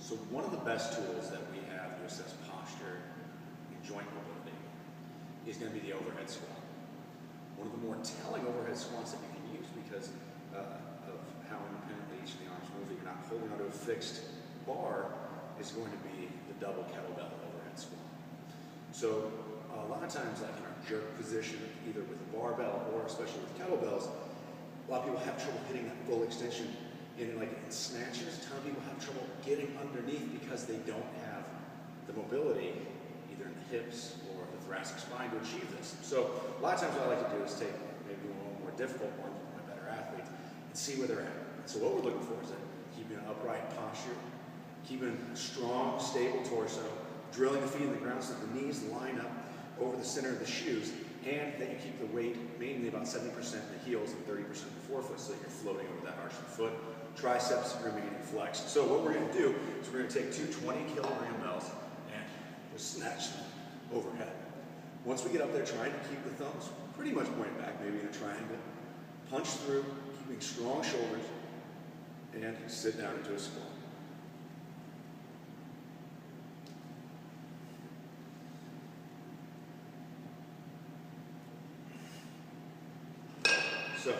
So one of the best tools that we have to assess posture and joint mobility is going to be the overhead squat. One of the more telling overhead squats that you can use because of how independently each of the arms move, that you're not holding onto a fixed bar, is going to be the double kettlebell overhead squat. So a lot of times, like in our jerk position, either with a barbell or especially with kettlebells, a lot of people have trouble hitting that full extension. In snatches, a ton of people have trouble getting underneath because they don't have the mobility either in the hips or the thoracic spine to achieve this. So a lot of times what I like to do is take maybe a little more difficult ones with my better athletes and see where they're at. So what we're looking for is that keeping an upright posture, keeping a strong, stable torso, drilling the feet in the ground so that the knees line up over the center of the shoes, and that you keep the weight mainly about 70% in the heels and 30% in the forefoot so that you're floating over that arch of the foot. Triceps remaining flexed. So what we're going to do is we're going to take two 20-kilogram bells and just snatch them overhead. Once we get up there, trying to keep the thumbs pretty much pointed back, maybe in a triangle. Punch through, keeping strong shoulders, and sit down into a squat. So,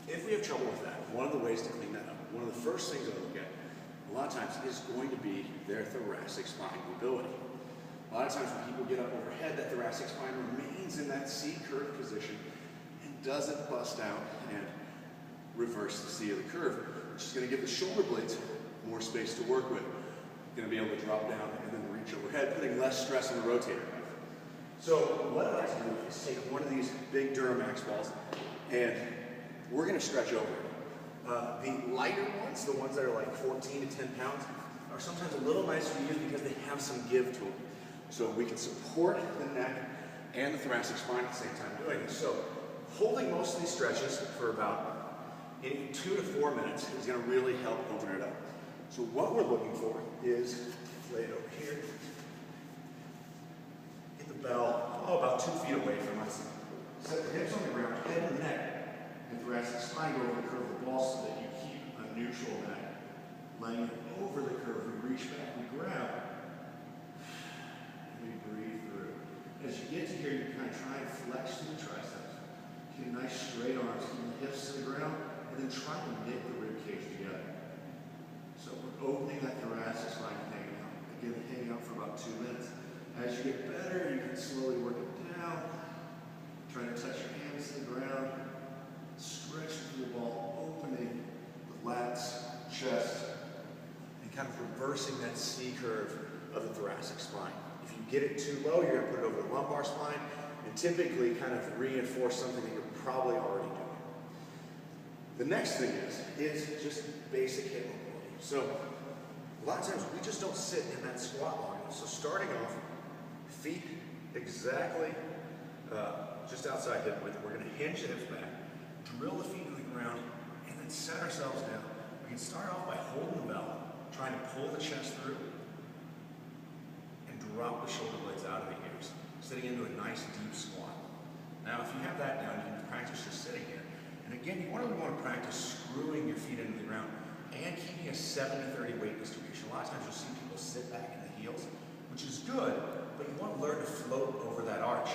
if we have trouble with that, one of the ways to clean that up, one of the first things I look at, a lot of times, is going to be their thoracic spine mobility. A lot of times when people get up overhead, that thoracic spine remains in that C curve position and doesn't bust out and reverse the C of the curve, which is going to give the shoulder blades more space to work with. Going to be able to drop down and then reach overhead, putting less stress on the rotator. So what I like to do is take one of these big Duramax balls and we're going to stretch over it. The lighter ones, the ones that are like 14 to 10 pounds, are sometimes a little nicer to use because they have some give to them. So we can support the neck and the thoracic spine at the same time doing this. So holding most of these stretches for about 2 to 4 minutes is going to really help open it up. So what we're looking for is lay it over here. Get the bell about 2 feet away from us. Set the hips on the ground, head and neck, and thoracic spine go over the curve of the ball so that you keep a neutral neck. Laying it over the curve, we reach back, we grab, and we breathe through. As you get to here, you kind of try and flex through the triceps. Get nice straight arms, keep the hips to the ground, and then try to knit the rib cage together. So we're opening that thoracic spine and hanging out. Again, hanging out for about 2 minutes. As you get better, you can slowly work it down. Trying to touch your hands to the ground. Stretch through the ball, opening the lats, chest, and kind of reversing that C curve of the thoracic spine. If you get it too low, you're going to put it over the lumbar spine and typically kind of reinforce something that you're probably already doing. The next thing is just basic hip mobility. So a lot of times we just don't sit in that squat long enough. So starting off, feet exactly just outside hip width. We're going to hinge the hips back, drill the feet into the ground, and then set ourselves down. We can start off by holding the bell, trying to pull the chest through, and drop the shoulder blades out of the ears, sitting into a nice deep squat. Now, if you have that down, you can practice just sitting here. And again, you want to practice screwing your feet into the ground and keeping a 70-30 weight distribution. A lot of times you'll see people sit back in the heels, which is good, but you want to learn to float over that arch.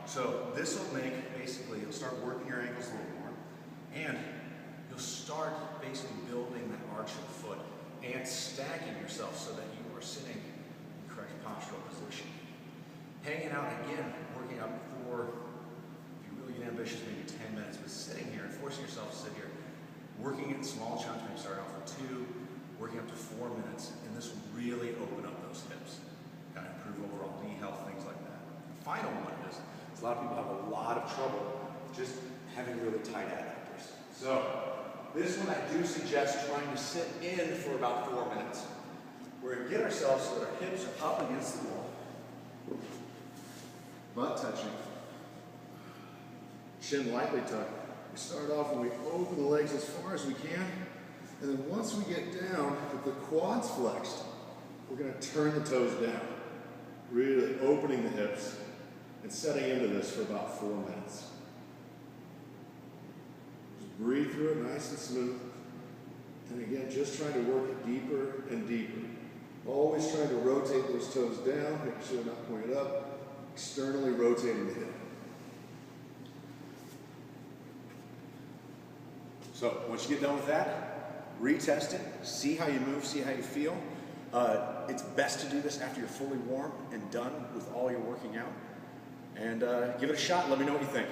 So this will make, basically, you'll start working your ankles a little more, and you'll start basically building that arch of the foot and stacking yourself so that you are sitting in the correct postural position. Hanging out again, working up for, if you really get ambitious, maybe 10 minutes, but sitting here and forcing yourself to sit here, working in small chunks, maybe start off with 2, working up to 4 minutes, and this will really open up those hips, kind of improve overall knee health, things like that. The final one is a lot of people have a lot of trouble just having really tight adductors. So this one I do suggest trying to sit in for about 4 minutes. We're going to get ourselves so that our hips are up against the wall, butt touching, chin lightly tucked. We start off and we open the legs as far as we can, and then once we get down with the quads flexed, we're going to turn the toes down, really opening the hips and setting into this for about 4 minutes. Just breathe through it nice and smooth. And again, just trying to work it deeper and deeper. Always trying to rotate those toes down, making sure they're not pointed up, externally rotating the hip. So once you get done with that, retest it, see how you move, see how you feel. It's best to do this after you're fully warm and done with all your working out. And give it a shot. Let me know what you think.